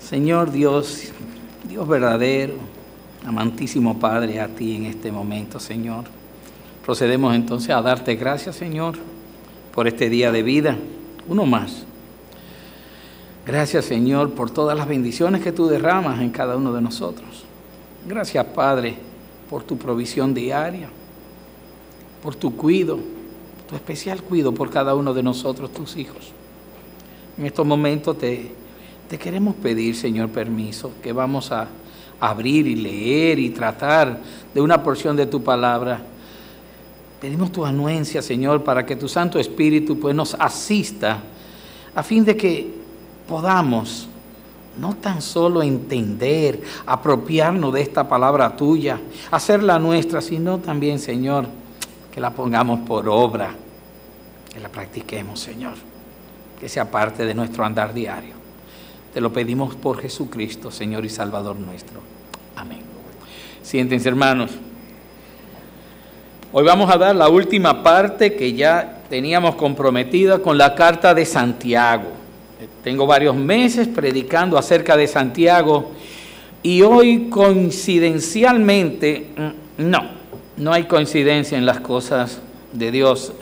Señor Dios, Dios verdadero, amantísimo Padre, a ti en este momento, Señor. Procedemos entonces a darte gracias, Señor, por este día de vida, uno más. Gracias, Señor, por todas las bendiciones que tú derramas en cada uno de nosotros. Gracias, Padre, por tu provisión diaria, por tu cuidado, tu especial cuidado por cada uno de nosotros, tus hijos. En estos momentos te queremos pedir, Señor, permiso, que vamos a abrir y leer y tratar de una porción de tu palabra. Pedimos tu anuencia, Señor, para que tu Santo Espíritu pues, nos asista a fin de que podamos no tan solo entender, apropiarnos de esta palabra tuya, hacerla nuestra, sino también, Señor, que la pongamos por obra, que la practiquemos, Señor, que sea parte de nuestro andar diario. Te lo pedimos por Jesucristo, Señor y Salvador nuestro. Amén. Siéntense, hermanos. Hoy vamos a dar la última parte que ya teníamos comprometida con la carta de Santiago. Tengo varios meses predicando acerca de Santiago y hoy coincidencialmente, no hay coincidencia en las cosas de Dios.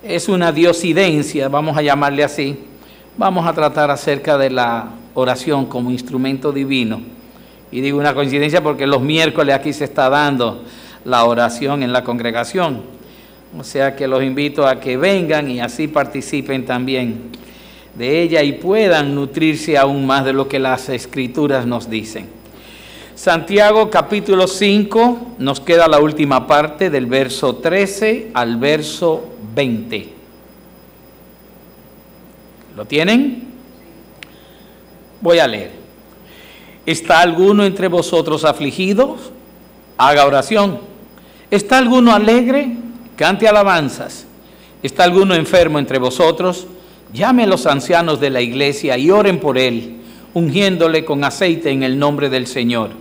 Es una diosidencia, vamos a llamarle así. Vamos a tratar acerca de la oración como instrumento divino. Y digo una coincidencia porque los miércoles aquí se está dando la oración en la congregación. O sea que los invito a que vengan y así participen también de ella y puedan nutrirse aún más de lo que las Escrituras nos dicen. Santiago capítulo 5, nos queda la última parte del verso 13 al verso 20. ¿Lo tienen? Voy a leer. ¿Está alguno entre vosotros afligido? Haga oración. ¿Está alguno alegre? Cante alabanzas. ¿Está alguno enfermo entre vosotros? Llame a los ancianos de la iglesia y oren por él, ungiéndole con aceite en el nombre del Señor.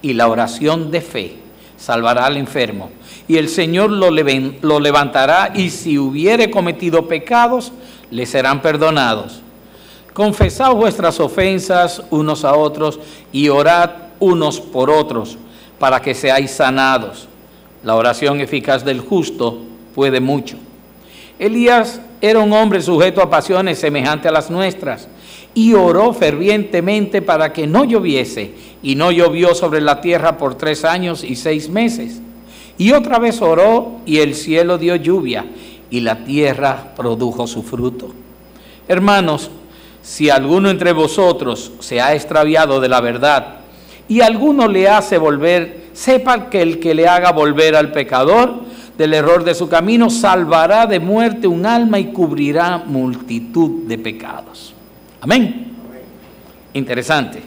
Y la oración de fe salvará al enfermo, y el Señor lo levantará, y si hubiere cometido pecados, le serán perdonados. Confesad vuestras ofensas unos a otros y orad unos por otros, para que seáis sanados. La oración eficaz del justo puede mucho. Elías era un hombre sujeto a pasiones semejantes a las nuestras, y oró fervientemente para que no lloviese, y no llovió sobre la tierra por 3 años y 6 meses. Y otra vez oró, y el cielo dio lluvia, y la tierra produjo su fruto. Hermanos, si alguno entre vosotros se ha extraviado de la verdad, y alguno le hace volver, sepa que el que le haga volver al pecador del error de su camino, salvará de muerte un alma y cubrirá multitud de pecados. Amén. Interesante.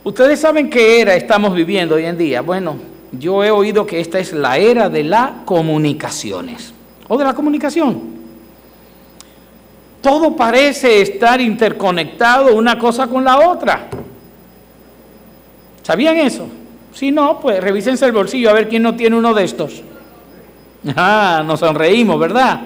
Ustedes saben qué era estamos viviendo hoy en día. Bueno, yo he oído que esta es la era de las comunicaciones, o de la comunicación. Todo parece estar interconectado una cosa con la otra. ¿Sabían eso? Si no, pues revísense el bolsillo a ver quién no tiene uno de estos. Nos sonreímos, ¿verdad?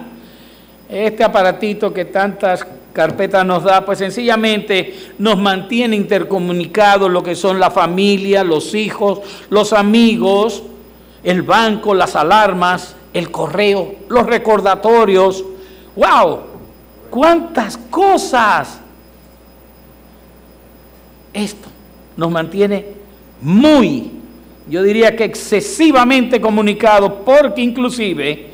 Este aparatito que tantas carpetas nos da, pues sencillamente nos mantiene intercomunicados lo que son la familia, los hijos, los amigos, el banco, las alarmas, el correo, los recordatorios. ¡Wow! ¡Cuántas cosas! Esto nos mantiene muy, yo diría que excesivamente comunicados, porque inclusive,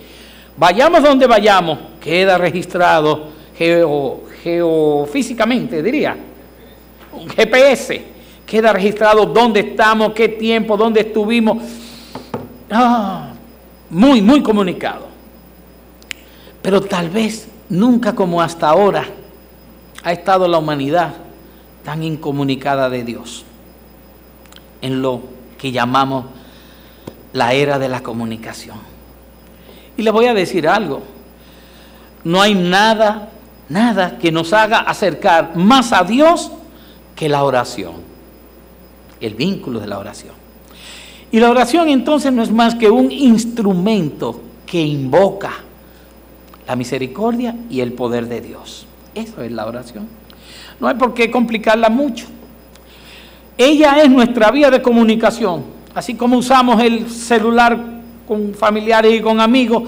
vayamos donde vayamos, queda registrado geofísicamente, diría, un GPS, queda registrado dónde estamos, qué tiempo, dónde estuvimos. Muy, muy comunicado. Pero tal vez nunca como hasta ahora ha estado la humanidad tan incomunicada de Dios, en lo que llamamos la era de la comunicación. Y les voy a decir algo, no hay nada que nos haga acercar más a Dios que la oración, el vínculo de la oración. Y la oración entonces no es más que un instrumento que invoca la misericordia y el poder de Dios. Eso es la oración. No hay por qué complicarla mucho. Ella es nuestra vía de comunicación. Así como usamos el celular con familiares y con amigos,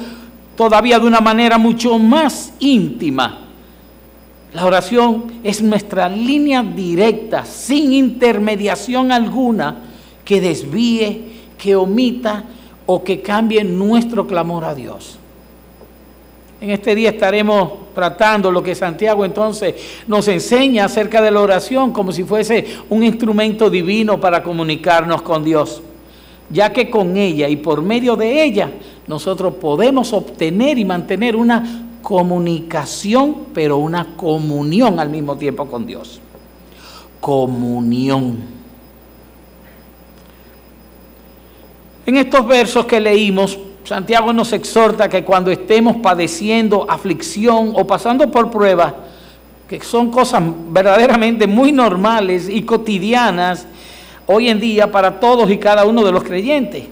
todavía de una manera mucho más íntima. La oración es nuestra línea directa, sin intermediación alguna, que desvíe, que omita o que cambie nuestro clamor a Dios. En este día estaremos tratando lo que Santiago entonces nos enseña acerca de la oración como si fuese un instrumento divino para comunicarnos con Dios, ya que con ella y por medio de ella nosotros podemos obtener y mantener una comunicación, pero una comunión al mismo tiempo con Dios. Comunión. En estos versos que leímos, Santiago nos exhorta que cuando estemos padeciendo aflicción o pasando por pruebas, que son cosas verdaderamente muy normales y cotidianas hoy en día para todos y cada uno de los creyentes,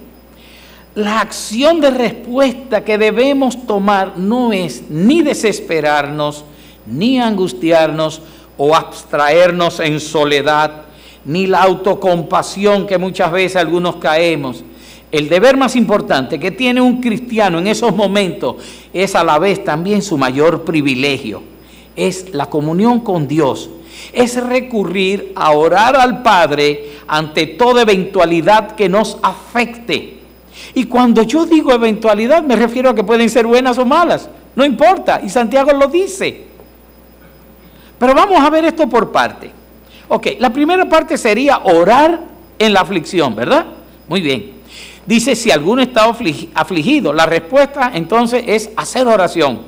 la acción de respuesta que debemos tomar no es ni desesperarnos, ni angustiarnos o abstraernos en soledad, ni la autocompasión que muchas veces algunos caemos. El deber más importante que tiene un cristiano en esos momentos es a la vez también su mayor privilegio. Es la comunión con Dios. Es recurrir a orar al Padre ante toda eventualidad que nos afecte. Y cuando yo digo eventualidad me refiero a que pueden ser buenas o malas. No importa. Y Santiago lo dice. Pero vamos a ver esto por parte. Ok, la primera parte sería orar en la aflicción, ¿verdad? Muy bien. Dice, si alguno está afligido, la respuesta entonces es hacer oración.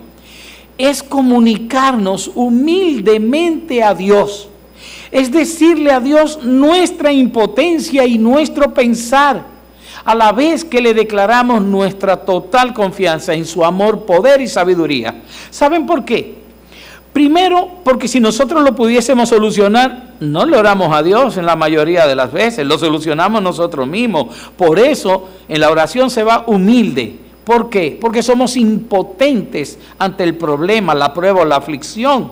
Es comunicarnos humildemente a Dios. Es decirle a Dios nuestra impotencia y nuestro pensar, a la vez que le declaramos nuestra total confianza en su amor, poder y sabiduría. ¿Saben por qué? Primero, porque si nosotros lo pudiésemos solucionar, no le oramos a Dios en la mayoría de las veces, lo solucionamos nosotros mismos. Por eso, en la oración se va humilde. ¿Por qué? Porque somos impotentes ante el problema, la prueba o la aflicción.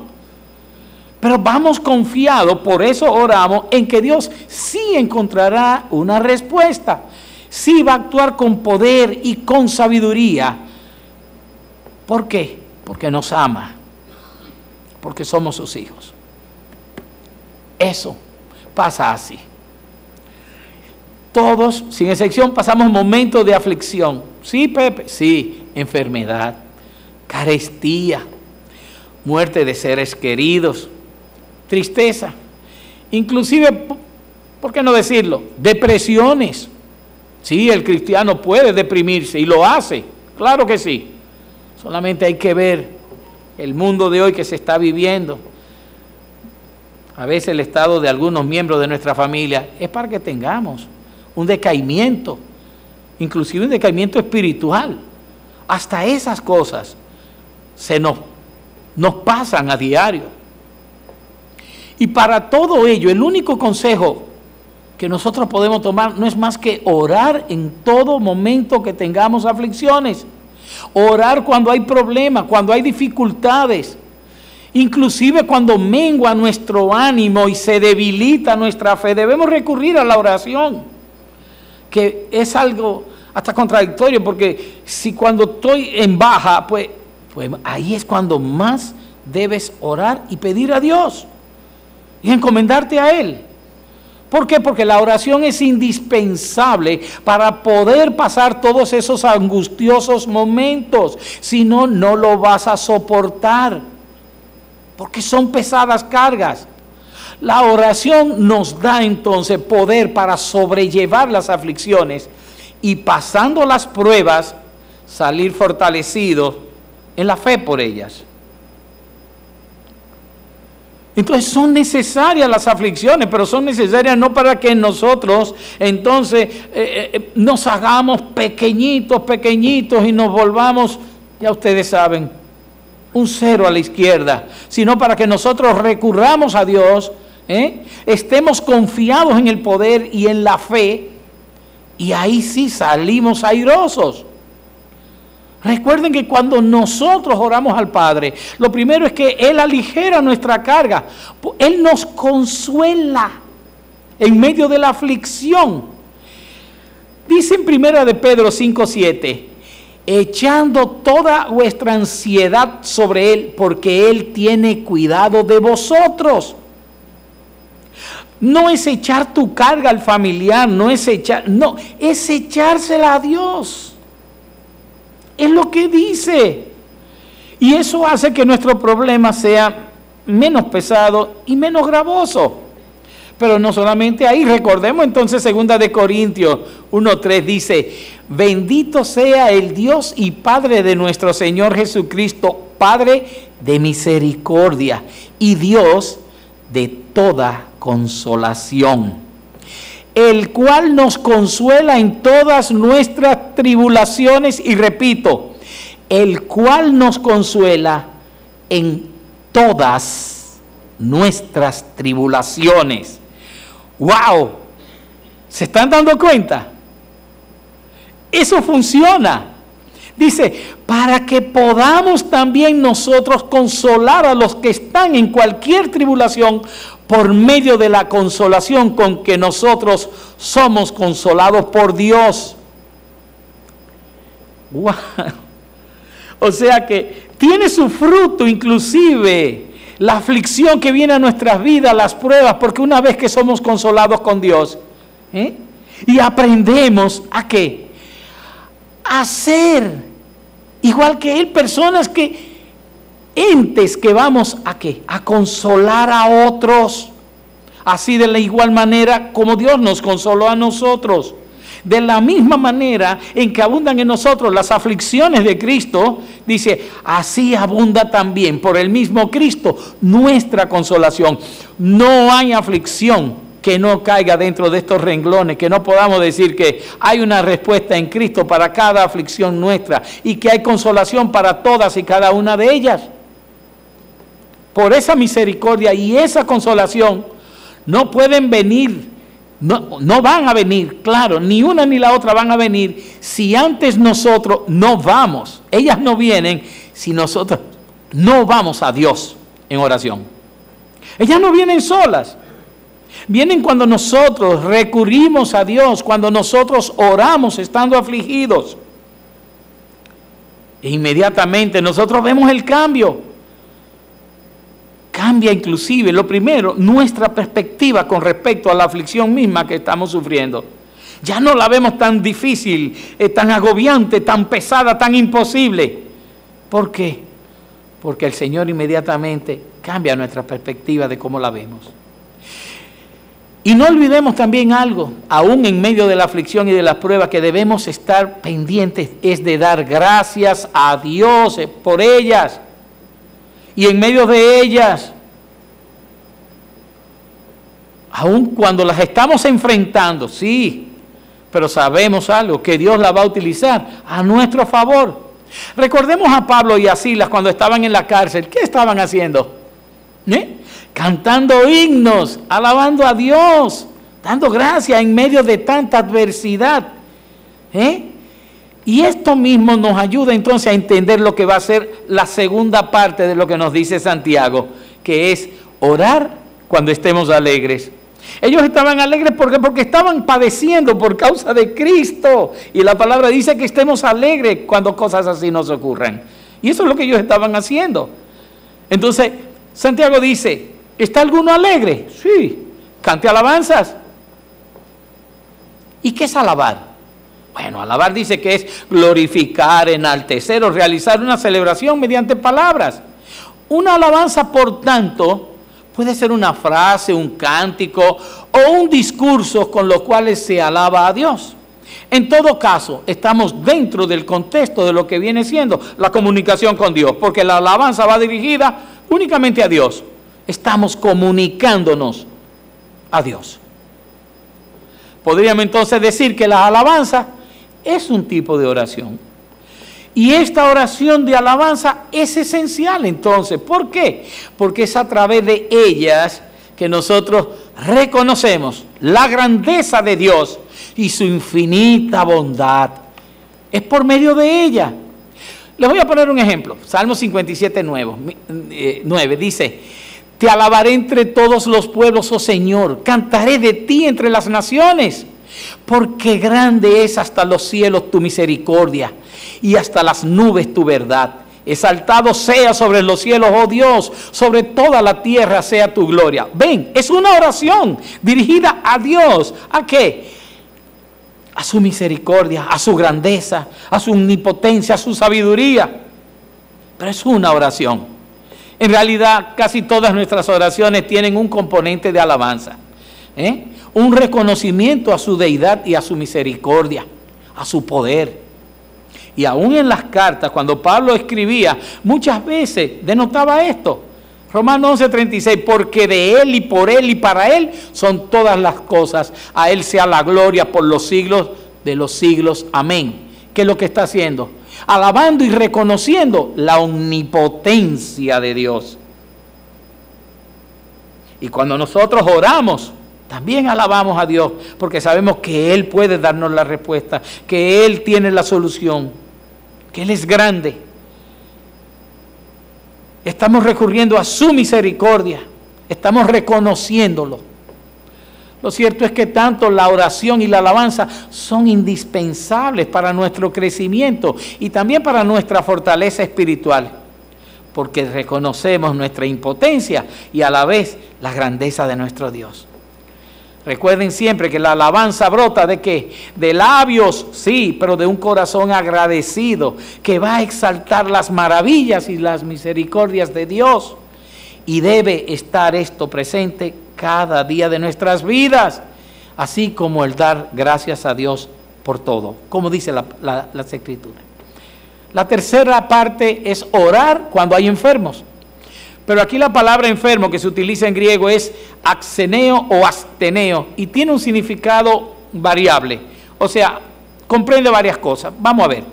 Pero vamos confiados, por eso oramos, en que Dios sí encontrará una respuesta. Sí va a actuar con poder y con sabiduría. ¿Por qué? Porque nos ama. Porque somos sus hijos. Eso pasa así. Todos, sin excepción, pasamos momentos de aflicción. Sí, Pepe, sí, enfermedad, carestía, muerte de seres queridos, tristeza, inclusive, ¿por qué no decirlo? Depresiones. Sí, el cristiano puede deprimirse y lo hace, claro que sí. Solamente hay que ver el mundo de hoy que se está viviendo. A veces el estado de algunos miembros de nuestra familia es para que tengamos un decaimiento, inclusive un decaimiento espiritual. Hasta esas cosas nos pasan a diario. Y para todo ello, el único consejo que nosotros podemos tomar no es más que orar en todo momento que tengamos aflicciones. Orar cuando hay problemas, cuando hay dificultades, inclusive cuando mengua nuestro ánimo y se debilita nuestra fe, debemos recurrir a la oración, que es algo hasta contradictorio, porque si cuando estoy en baja, pues ahí es cuando más debes orar y pedir a Dios y encomendarte a Él. ¿Por qué? Porque la oración es indispensable para poder pasar todos esos angustiosos momentos. Si no, no lo vas a soportar, porque son pesadas cargas. La oración nos da entonces poder para sobrellevar las aflicciones y pasando las pruebas, salir fortalecidos en la fe por ellas. Entonces son necesarias las aflicciones, pero son necesarias no para que nosotros entonces nos hagamos pequeñitos y nos volvamos, ya ustedes saben, un cero a la izquierda, sino para que nosotros recurramos a Dios, estemos confiados en el poder y en la fe, y ahí sí salimos airosos. Recuerden que cuando nosotros oramos al Padre, lo primero es que Él aligera nuestra carga. Él nos consuela en medio de la aflicción. Dice en 1 de Pedro 5:7, echando toda vuestra ansiedad sobre Él, porque Él tiene cuidado de vosotros. No es echar tu carga al familiar, es echársela a Dios. Es lo que dice. Y eso hace que nuestro problema sea menos pesado y menos gravoso. Pero no solamente ahí, recordemos entonces 2 de Corintios 1:3 dice, bendito sea el Dios y Padre de nuestro Señor Jesucristo, Padre de misericordia y Dios de toda consolación, el cual nos consuela en todas nuestras tribulaciones, y repito, el cual nos consuela en todas nuestras tribulaciones. ¡Wow! ¿Se están dando cuenta? Eso funciona. Dice, para que podamos también nosotros consolar a los que están en cualquier tribulación por medio de la consolación con que nosotros somos consolados por Dios. ¡Wow! O sea que tiene su fruto inclusive la aflicción que viene a nuestras vidas, las pruebas, porque una vez que somos consolados con Dios, y aprendemos a ¿qué? A ser igual que Él, personas entes que vamos a ¿qué? A consolar a otros, así de la igual manera como Dios nos consoló a nosotros. De la misma manera en que abundan en nosotros las aflicciones de Cristo, dice, así abunda también por el mismo Cristo nuestra consolación. No hay aflicción que no caiga dentro de estos renglones, que no podamos decir que hay una respuesta en Cristo para cada aflicción nuestra y que hay consolación para todas y cada una de ellas. Por esa misericordia y esa consolación no pueden venir. No van a venir, claro, ni una ni la otra van a venir si antes nosotros no vamos. Ellas no vienen si nosotros no vamos a Dios en oración. Ellas no vienen solas. Vienen cuando nosotros recurrimos a Dios, cuando nosotros oramos estando afligidos. E inmediatamente nosotros vemos el cambio. Cambia inclusive, lo primero, nuestra perspectiva con respecto a la aflicción misma que estamos sufriendo. Ya no la vemos tan difícil, tan agobiante, tan pesada, tan imposible. ¿Por qué? Porque el Señor inmediatamente cambia nuestra perspectiva de cómo la vemos. Y no olvidemos también algo, aún en medio de la aflicción y de las pruebas, que debemos estar pendientes, es de dar gracias a Dios por ellas. Y en medio de ellas, aun cuando las estamos enfrentando, sí, pero sabemos algo, que Dios la va a utilizar a nuestro favor. Recordemos a Pablo y a Silas cuando estaban en la cárcel. ¿Qué estaban haciendo? Cantando himnos, alabando a Dios, dando gracias en medio de tanta adversidad. Y esto mismo nos ayuda entonces a entender lo que va a ser la segunda parte de lo que nos dice Santiago, que es orar cuando estemos alegres. Ellos estaban alegres porque estaban padeciendo por causa de Cristo. Y la palabra dice que estemos alegres cuando cosas así nos ocurran. Y eso es lo que ellos estaban haciendo. Entonces, Santiago dice, ¿está alguno alegre? Sí, cante alabanzas. ¿Y qué es alabar? Bueno, alabar dice que es glorificar, enaltecer o realizar una celebración mediante palabras. Una alabanza, por tanto, puede ser una frase, un cántico o un discurso con los cuales se alaba a Dios. En todo caso, estamos dentro del contexto de lo que viene siendo la comunicación con Dios, porque la alabanza va dirigida únicamente a Dios. Estamos comunicándonos a Dios. Podríamos entonces decir que la alabanza es un tipo de oración. Y esta oración de alabanza es esencial entonces. ¿Por qué? Porque es a través de ellas que nosotros reconocemos la grandeza de Dios y su infinita bondad. Es por medio de ella. Les voy a poner un ejemplo. Salmo 57, 9 dice: te alabaré entre todos los pueblos, oh Señor, cantaré de ti entre las naciones, porque grande es hasta los cielos tu misericordia y hasta las nubes tu verdad. Exaltado sea sobre los cielos, oh Dios, sobre toda la tierra sea tu gloria. Ven, es una oración dirigida a Dios. ¿A qué? A su misericordia, a su grandeza, a su omnipotencia, a su sabiduría. Pero es una oración. En realidad, casi todas nuestras oraciones tienen un componente de alabanza, un reconocimiento a su deidad y a su misericordia, a su poder. Y aún en las cartas, cuando Pablo escribía, muchas veces denotaba esto. Romanos 11:36, porque de Él y por Él y para Él son todas las cosas. A Él sea la gloria por los siglos de los siglos. Amén. ¿Qué es lo que está haciendo? Alabando y reconociendo la omnipotencia de Dios. Y cuando nosotros oramos, también alabamos a Dios, porque sabemos que Él puede darnos la respuesta, que Él tiene la solución, que Él es grande. Estamos recurriendo a su misericordia, estamos reconociéndolo. Lo cierto es que tanto la oración y la alabanza son indispensables para nuestro crecimiento y también para nuestra fortaleza espiritual, porque reconocemos nuestra impotencia y a la vez la grandeza de nuestro Dios. Recuerden siempre que la alabanza brota ¿de qué? De labios, sí, pero de un corazón agradecido que va a exaltar las maravillas y las misericordias de Dios. Y debe estar esto presente cada día de nuestras vidas, así como el dar gracias a Dios por todo, como dice las Escrituras. La tercera parte es orar cuando hay enfermos. Pero aquí la palabra enfermo que se utiliza en griego es axeneo o asteneo y tiene un significado variable. O sea, comprende varias cosas. Vamos a ver.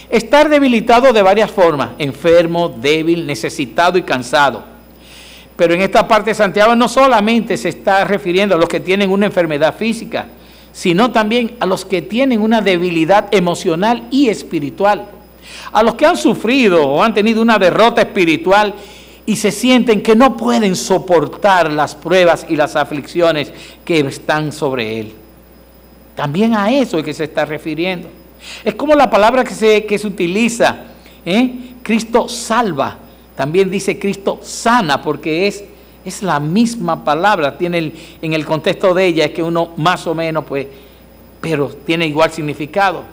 Estar debilitado de varias formas. Enfermo, débil, necesitado y cansado. Pero en esta parte de Santiago no solamente se está refiriendo a los que tienen una enfermedad física, sino también a los que tienen una debilidad emocional y espiritual. A los que han sufrido o han tenido una derrota espiritual y se sienten que no pueden soportar las pruebas y las aflicciones que están sobre él. También a eso es que se está refiriendo. Es como la palabra que se utiliza, Cristo salva. También dice Cristo sana, porque es la misma palabra. Tiene en el contexto de ella es que uno más o menos, pues, pero tiene igual significado.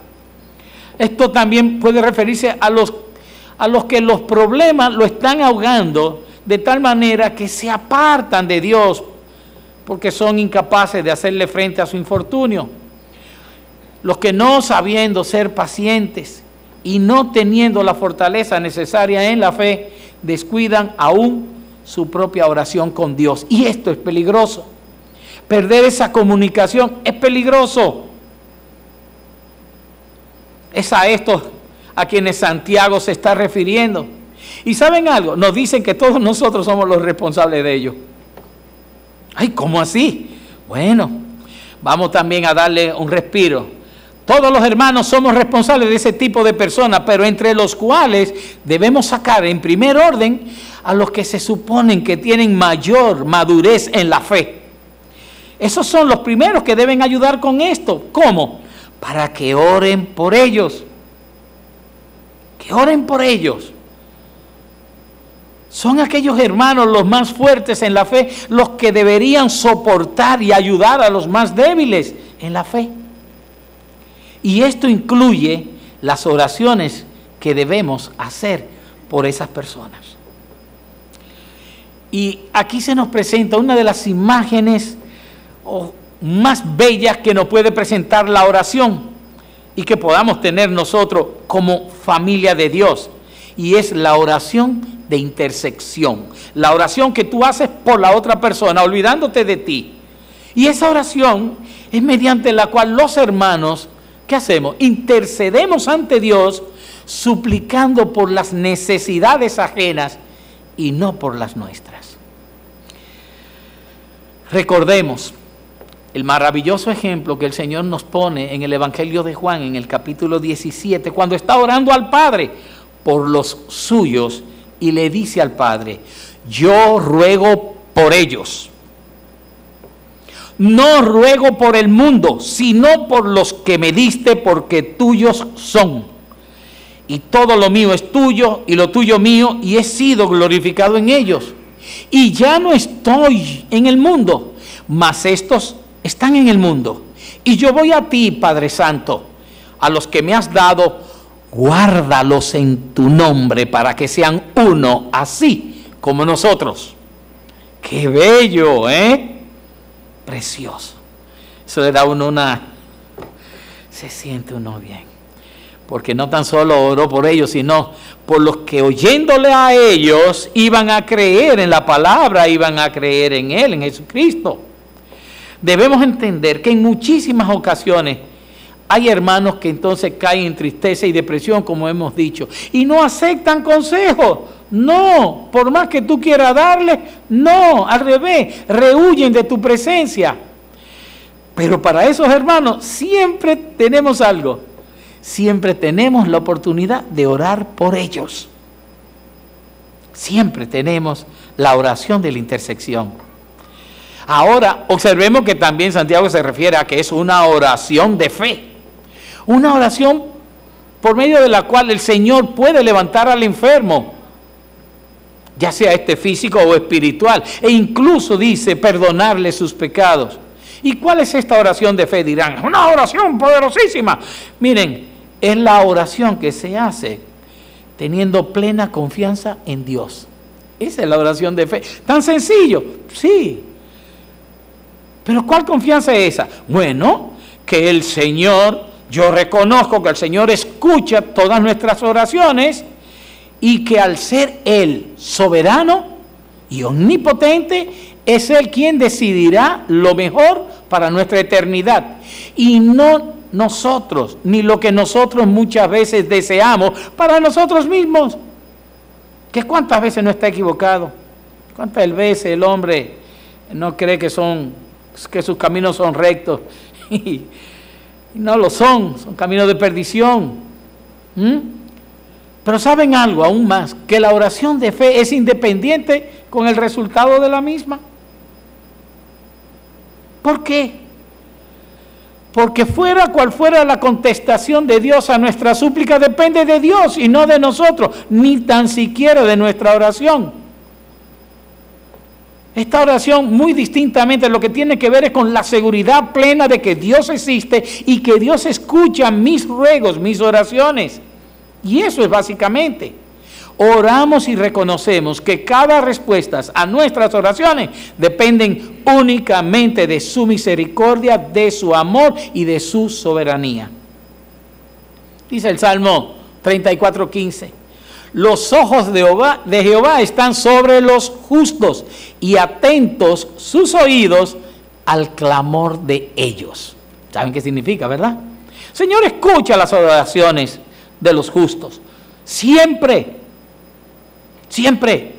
Esto también puede referirse a los que los problemas lo están ahogando de tal manera que se apartan de Dios porque son incapaces de hacerle frente a su infortunio. Los que no sabiendo ser pacientes y no teniendo la fortaleza necesaria en la fe, descuidan aún su propia oración con Dios. Y esto es peligroso. Perder esa comunicación es peligroso. Es a estos a quienes Santiago se está refiriendo. Y ¿saben algo? Nos dicen que todos nosotros somos los responsables de ello. Ay, ¿cómo así? Bueno, vamos también a darle un respiro. Todos los hermanos somos responsables de ese tipo de personas, pero entre los cuales debemos sacar en primer orden a los que se suponen que tienen mayor madurez en la fe. Esos son los primeros que deben ayudar con esto. ¿Cómo? Para que oren por ellos. Que oren por ellos. Son aquellos hermanos los más fuertes en la fe, los que deberían soportar y ayudar a los más débiles en la fe. Y esto incluye las oraciones que debemos hacer por esas personas. Y aquí se nos presenta una de las imágenes más bellas que nos puede presentar la oración y que podamos tener nosotros como familia de Dios. Y es la oración de intersección. La oración que tú haces por la otra persona, olvidándote de ti. Y esa oración es mediante la cual los hermanos, ¿qué hacemos? Intercedemos ante Dios suplicando por las necesidades ajenas y no por las nuestras. Recordemos el maravilloso ejemplo que el Señor nos pone en el Evangelio de Juan, en el capítulo 17, cuando está orando al Padre por los suyos y le dice al Padre: yo ruego por ellos. No ruego por el mundo, sino por los que me diste, porque tuyos son. Y todo lo mío es tuyo, y lo tuyo mío, y he sido glorificado en ellos. Y ya no estoy en el mundo, mas estos están en el mundo. Y yo voy a ti, Padre Santo, a los que me has dado, guárdalos en tu nombre, para que sean uno, así como nosotros. ¡Qué bello, Precioso. Eso le da a uno se siente uno bien. Porque no tan solo oró por ellos, sino por los que oyéndole a ellos iban a creer en la palabra, iban a creer en Él, en Jesucristo. Debemos entender que en muchísimas ocasiones hay hermanos que entonces caen en tristeza y depresión, como hemos dicho, y no aceptan consejos. No, por más que tú quieras darle, no, al revés, rehuyen de tu presencia. Pero para esos hermanos siempre tenemos algo, siempre tenemos la oportunidad de orar por ellos. Siempre tenemos la oración de la intersección. Ahora, observemos que también Santiago se refiere a que es una oración de fe. Una oración por medio de la cual el Señor puede levantar al enfermo, ya sea físico o espiritual, e incluso dice perdonarle sus pecados. ¿Y cuál es esta oración de fe? Dirán, una oración poderosísima. Miren, es la oración que se hace teniendo plena confianza en Dios. Esa es la oración de fe. ¿Tan sencillo? Sí. ¿Pero cuál confianza es esa? Bueno, que el Señor, yo reconozco que el Señor escucha todas nuestras oraciones, y que al ser Él soberano y omnipotente, es Él quien decidirá lo mejor para nuestra eternidad. Y no nosotros, ni lo que nosotros muchas veces deseamos para nosotros mismos. ¿Que cuántas veces no está equivocado? ¿Cuántas veces el hombre no cree que sus caminos son rectos? Y no lo son caminos de perdición. Pero ¿saben algo aún más? Que la oración de fe es independiente con el resultado de la misma. ¿Por qué? Porque fuera cual fuera la contestación de Dios a nuestra súplica, depende de Dios y no de nosotros, ni tan siquiera de nuestra oración. Esta oración muy distintamente lo que tiene que ver es con la seguridad plena de que Dios existe y que Dios escucha mis ruegos, mis oraciones. Y eso es básicamente. Oramos y reconocemos que cada respuesta a nuestras oraciones dependen únicamente de su misericordia, de su amor y de su soberanía. Dice el Salmo 34:15. Los ojos de Jehová están sobre los justos y atentos sus oídos al clamor de ellos. ¿Saben qué significa, verdad? Señor, escucha las oraciones de los justos. Siempre,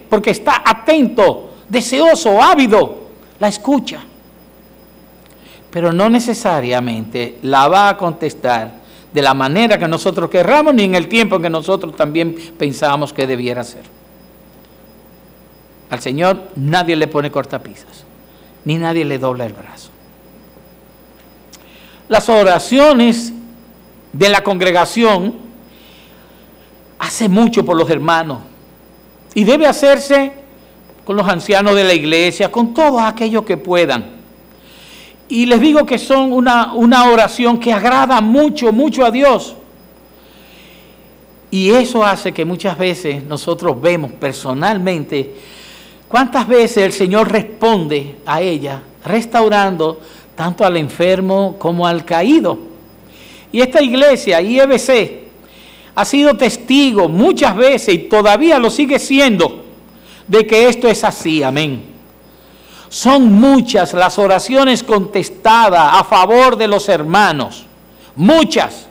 porque está atento, deseoso, ávido, la escucha. Pero no necesariamente la va a contestar de la manera que nosotros querramos, ni en el tiempo en que nosotros también pensábamos que debiera ser. Al Señor nadie le pone cortapisas, ni nadie le dobla el brazo. Las oraciones de la congregación hace mucho por los hermanos y debe hacerse con los ancianos de la iglesia, con todos aquellos que puedan. Y les digo que son una oración que agrada mucho, mucho a Dios. Y eso hace que muchas veces nosotros vemos personalmente cuántas veces el Señor responde a ella, restaurando tanto al enfermo como al caído. Y esta iglesia, IEBC, ha sido testigo muchas veces y todavía lo sigue siendo de que esto es así. Amén. Son muchas las oraciones contestadas a favor de los hermanos. Muchas.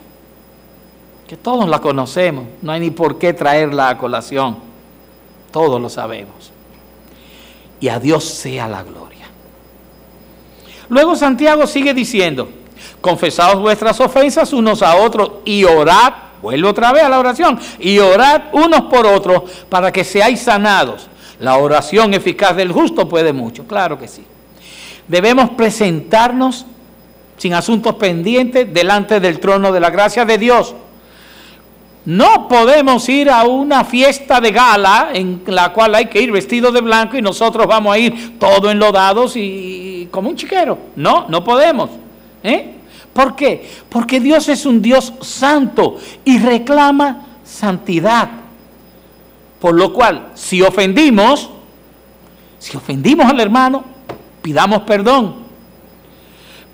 Que todos la conocemos. No hay ni por qué traerla a colación. Todos lo sabemos. Y a Dios sea la gloria. Luego Santiago sigue diciendo: confesaos vuestras ofensas unos a otros y orad vuelve otra vez a la oración. Y orad unos por otros para que seáis sanados. La oración eficaz del justo puede mucho, claro que sí. Debemos presentarnos sin asuntos pendientes delante del trono de la gracia de Dios. No podemos ir a una fiesta de gala en la cual hay que ir vestido de blanco y nosotros vamos a ir todo enlodados y como un chiquero. No, no podemos. ¿Por qué? Porque Dios es un Dios santo y reclama santidad. Por lo cual, si ofendimos al hermano, pidamos perdón.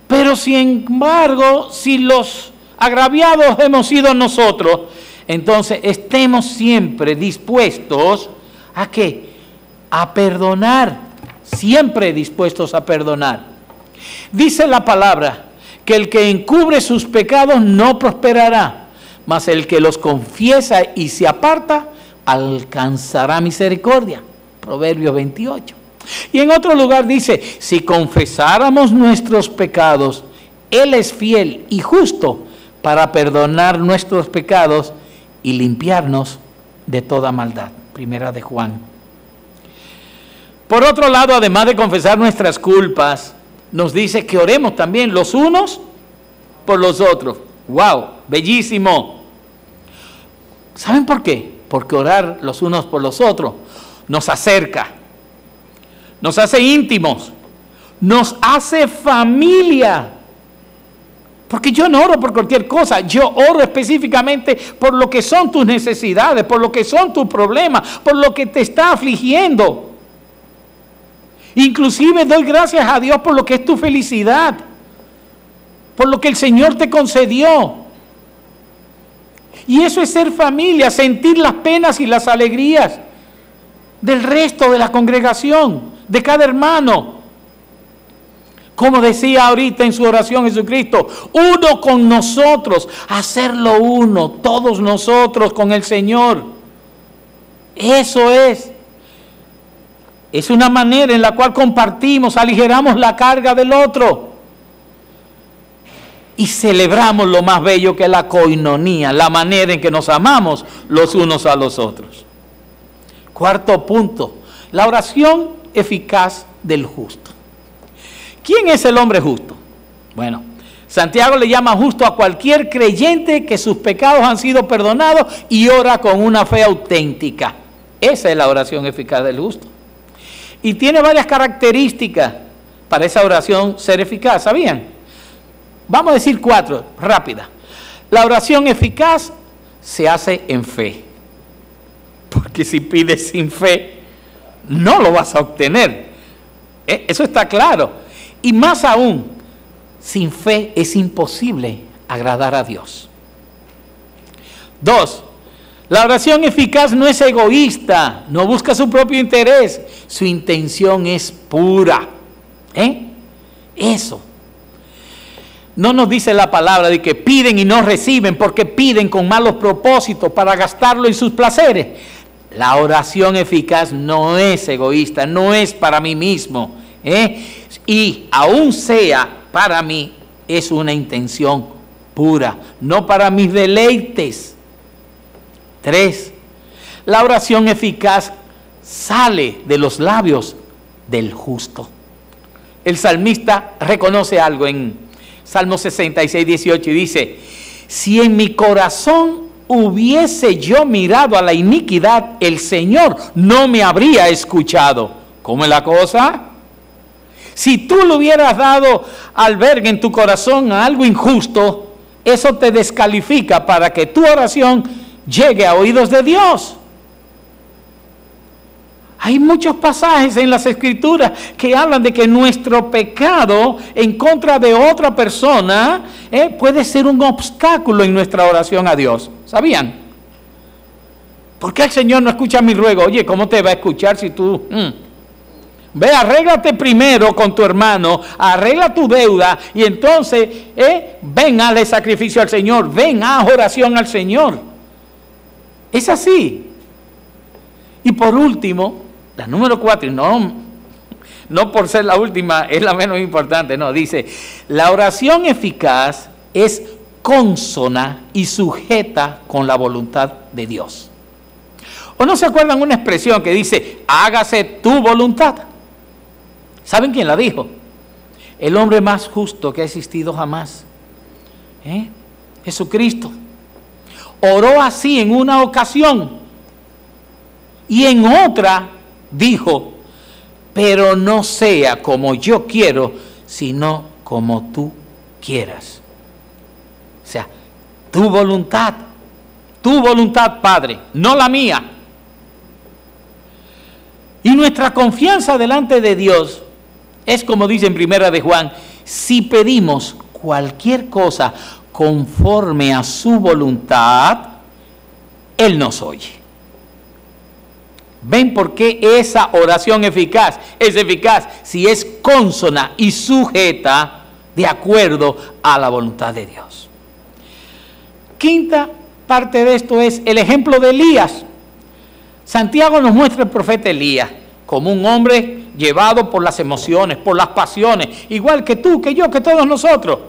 Pero sin embargo, si los agraviados hemos sido nosotros, entonces estemos siempre dispuestos ¿a qué? A perdonar, siempre dispuestos a perdonar. Dice la palabra que el que encubre sus pecados no prosperará, mas el que los confiesa y se aparta alcanzará misericordia. Proverbios 28. Y en otro lugar dice, si confesáramos nuestros pecados, Él es fiel y justo para perdonar nuestros pecados y limpiarnos de toda maldad. Primera de Juan. Por otro lado, además de confesar nuestras culpas, nos dice que oremos también los unos por los otros. ¡Wow! Bellísimo. ¿Saben por qué? Porque orar los unos por los otros nos acerca, nos hace íntimos, nos hace familia. Porque yo no oro por cualquier cosa, yo oro específicamente por lo que son tus necesidades, por lo que son tus problemas, por lo que te está afligiendo. Inclusive doy gracias a Dios por lo que es tu felicidad, por lo que el Señor te concedió. Y eso es ser familia, sentir las penas y las alegrías del resto de la congregación, de cada hermano. Como decía ahorita en su oración Jesucristo, uno con nosotros, hacerlo uno, todos nosotros con el Señor. Eso es una manera en la cual compartimos, aligeramos la carga del otro y celebramos lo más bello que es la coinonía, la manera en que nos amamos los unos a los otros. Cuarto punto, la oración eficaz del justo. ¿Quién es el hombre justo? Bueno, Santiago le llama justo a cualquier creyente que sus pecados han sido perdonados y ora con una fe auténtica. Esa es la oración eficaz del justo. Y tiene varias características para esa oración ser eficaz, ¿sabían? Vamos a decir 4, rápida. La oración eficaz se hace en fe. Porque si pides sin fe, no lo vas a obtener. Eso está claro. Y más aún, sin fe es imposible agradar a Dios. 2. La oración eficaz no es egoísta, no busca su propio interés, su intención es pura. Eso. No nos dice la palabra de que piden y no reciben porque piden con malos propósitos para gastarlo en sus placeres. La oración eficaz no es egoísta, no es para mí mismo. Y aún sea para mí, es una intención pura, no para mis deleites. 3. La oración eficaz sale de los labios del justo. El salmista reconoce algo en Salmo 66, 18 y dice, si en mi corazón hubiese yo mirado a la iniquidad, el Señor no me habría escuchado. ¿Cómo es la cosa? Si tú le hubieras dado albergue en tu corazón a algo injusto, eso te descalifica para que tu oración llegue a oídos de Dios. Hay muchos pasajes en las Escrituras que hablan de que nuestro pecado en contra de otra persona puede ser un obstáculo en nuestra oración a Dios. ¿Sabían? ¿Por qué el Señor no escucha mi ruego? Oye, ¿cómo te va a escuchar si tú... Ve, arréglate primero con tu hermano, arregla tu deuda y entonces ven, hazle sacrificio al Señor, ven, haz oración al Señor. Es así. Y por último, la número 4, no por ser la última, es la menos importante, no, dice, la oración eficaz es consona y sujeta con la voluntad de Dios. ¿O no se acuerdan una expresión que dice, hágase tu voluntad? ¿Saben quién la dijo? El hombre más justo que ha existido jamás. Jesucristo. Oró así en una ocasión y en otra dijo, pero no sea como yo quiero, sino como tú quieras. O sea, tu voluntad, Padre, no la mía. Y nuestra confianza delante de Dios es como dice en Primera de Juan, si pedimos cualquier cosa conforme a su voluntad, Él nos oye. ¿Ven por qué esa oración eficaz? Es eficaz si es consona y sujeta de acuerdo a la voluntad de Dios. Quinta parte de esto es el ejemplo de Elías. Santiago nos muestra el profeta Elías como un hombre llevado por las emociones, por las pasiones, igual que tú, que yo, que todos nosotros.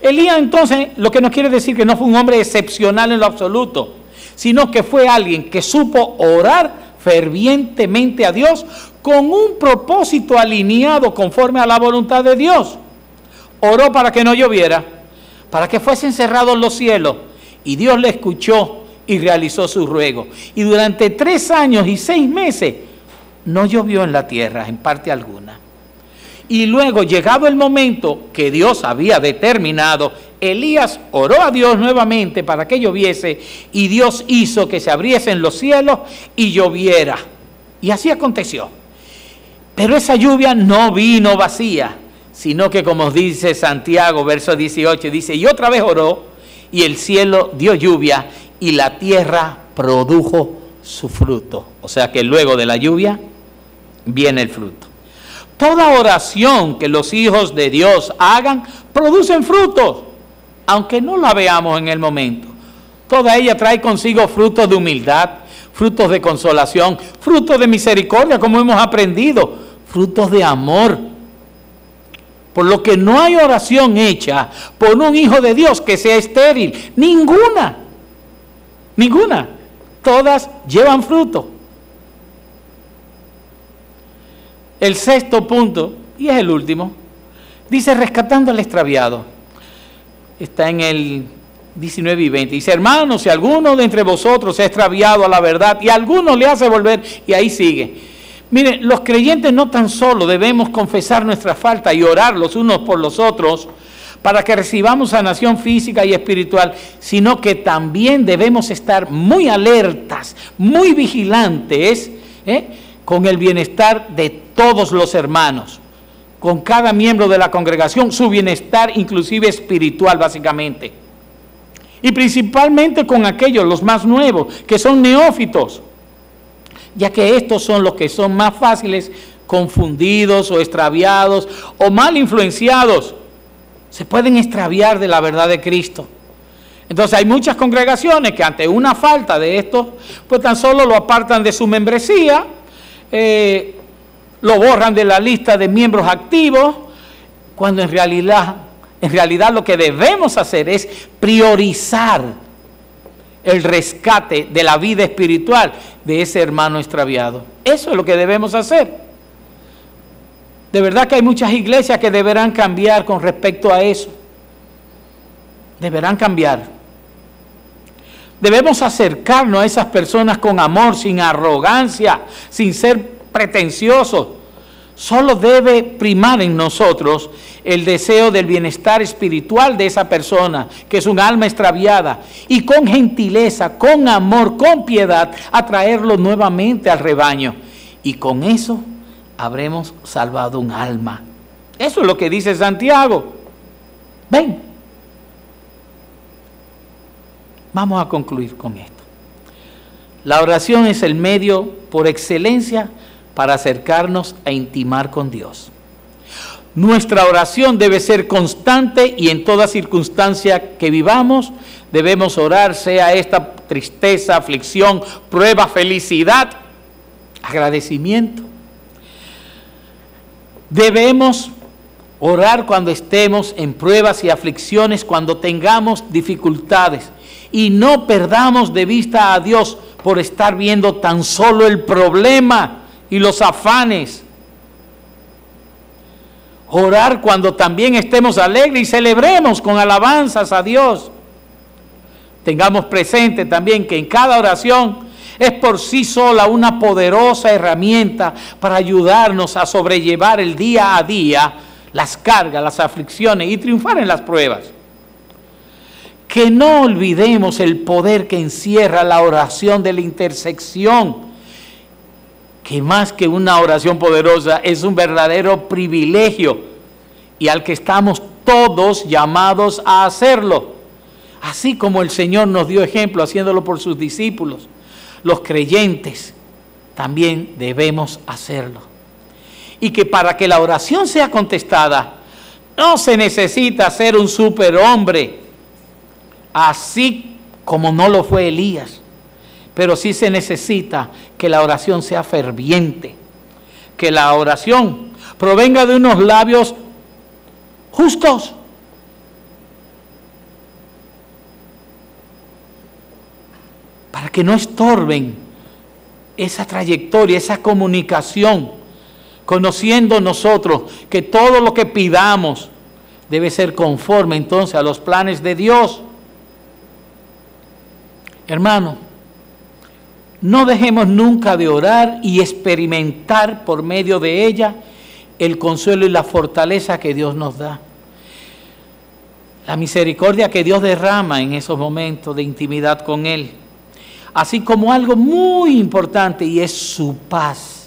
Elías entonces lo que nos quiere decir que no fue un hombre excepcional en lo absoluto, sino que fue alguien que supo orar fervientemente a Dios con un propósito alineado conforme a la voluntad de Dios. Oró para que no lloviera, para que fuesen cerrados los cielos, y Dios le escuchó y realizó su ruego. Y durante 3 años y 6 meses no llovió en la tierra, en parte alguna. Y luego, llegado el momento que Dios había determinado, Elías oró a Dios nuevamente para que lloviese, y Dios hizo que se abriesen los cielos y lloviera. Y así aconteció. Pero esa lluvia no vino vacía, sino que, como dice Santiago, verso 18, dice, y otra vez oró, y el cielo dio lluvia, y la tierra produjo su fruto. O sea que luego de la lluvia viene el fruto. Toda oración que los hijos de Dios hagan, producen frutos, aunque no la veamos en el momento. Toda ella trae consigo frutos de humildad, frutos de consolación, frutos de misericordia, como hemos aprendido, frutos de amor. Por lo que no hay oración hecha por un hijo de Dios que sea estéril. Ninguna. Ninguna. Todas llevan fruto. El sexto punto, y es el último, dice rescatando al extraviado. Está en el 19 y 20. Dice, hermanos, si alguno de entre vosotros se ha extraviado a la verdad y alguno le hace volver, y ahí sigue. Miren, los creyentes no tan solo debemos confesar nuestra falta y orar los unos por los otros para que recibamos sanación física y espiritual, sino que también debemos estar muy alertas, muy vigilantes, con el bienestar de todos los hermanos, con cada miembro de la congregación, su bienestar inclusive espiritual básicamente. Y principalmente con aquellos, los más nuevos, que son neófitos, ya que estos son los que son más fáciles, confundidos o extraviados o mal influenciados. Se pueden extraviar de la verdad de Cristo. Entonces hay muchas congregaciones que ante una falta de esto, pues tan solo lo apartan de su membresía, lo borran de la lista de miembros activos, cuando en realidad lo que debemos hacer es priorizar el rescate de la vida espiritual de ese hermano extraviado. Eso es lo que debemos hacer. De verdad que hay muchas iglesias que deberán cambiar con respecto a eso. Deberán cambiar. Debemos acercarnos a esas personas con amor, sin arrogancia, sin ser pretenciosos. Solo debe primar en nosotros el deseo del bienestar espiritual de esa persona, que es un alma extraviada, y con gentileza, con amor, con piedad, atraerlo nuevamente al rebaño. Y con eso habremos salvado un alma. Eso es lo que dice Santiago. Ven. Vamos a concluir con esto. La oración es el medio por excelencia para acercarnos a intimar con Dios. Nuestra oración debe ser constante y en toda circunstancia que vivamos debemos orar, sea esta tristeza, aflicción, prueba, felicidad, agradecimiento. Debemos Orar cuando estemos en pruebas y aflicciones, cuando tengamos dificultades. Y no perdamos de vista a Dios por estar viendo tan solo el problema y los afanes. Orar cuando también estemos alegres y celebremos con alabanzas a Dios. Tengamos presente también que en cada oración es por sí sola una poderosa herramienta para ayudarnos a sobrellevar el día a día, las cargas, las aflicciones y triunfar en las pruebas. Que no olvidemos el poder que encierra la oración de la intersección, que más que una oración poderosa es un verdadero privilegio y al que estamos todos llamados a hacerlo. Así como el Señor nos dio ejemplo haciéndolo por sus discípulos, los creyentes también debemos hacerlo. Y que para que la oración sea contestada, no se necesita ser un superhombre, así como no lo fue Elías, pero sí se necesita que la oración sea ferviente, que la oración provenga de unos labios justos, para que no estorben esa trayectoria, esa comunicación, conociendo nosotros que todo lo que pidamos debe ser conforme entonces a los planes de Dios. Hermano, no dejemos nunca de orar y experimentar por medio de ella el consuelo y la fortaleza que Dios nos da. La misericordia que Dios derrama en esos momentos de intimidad con Él. Así como algo muy importante y es su paz.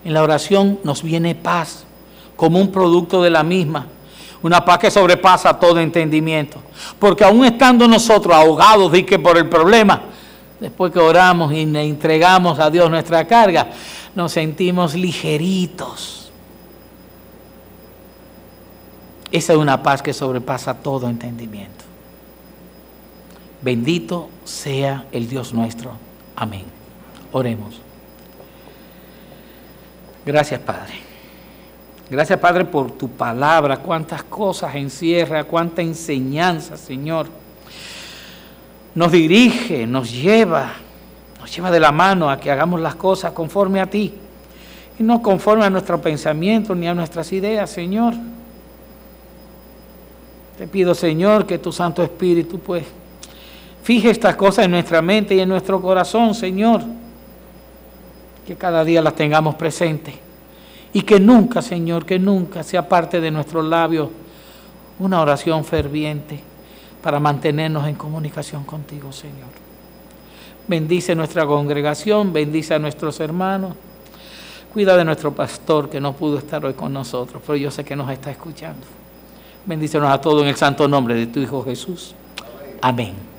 En la oración nos viene paz como un producto de la misma. Una paz que sobrepasa todo entendimiento. Porque aún estando nosotros ahogados de que por el problema, después que oramos y le entregamos a Dios nuestra carga, nos sentimos ligeritos. Esa es una paz que sobrepasa todo entendimiento. Bendito sea el Dios nuestro. Amén. Oremos. Gracias, Padre. Gracias, Padre, por tu palabra. Cuántas cosas encierra, cuánta enseñanza, Señor. Nos dirige, nos lleva de la mano a que hagamos las cosas conforme a ti. Y no conforme a nuestro pensamiento ni a nuestras ideas, Señor. Te pido, Señor, que tu Santo Espíritu, pues, fije estas cosas en nuestra mente y en nuestro corazón, Señor. Que cada día las tengamos presentes. Y que nunca, Señor, que nunca sea parte de nuestros labios una oración ferviente para mantenernos en comunicación contigo, Señor. Bendice nuestra congregación, bendice a nuestros hermanos. Cuida de nuestro pastor que no pudo estar hoy con nosotros, pero yo sé que nos está escuchando. Bendícenos a todos en el santo nombre de tu Hijo Jesús. Amén.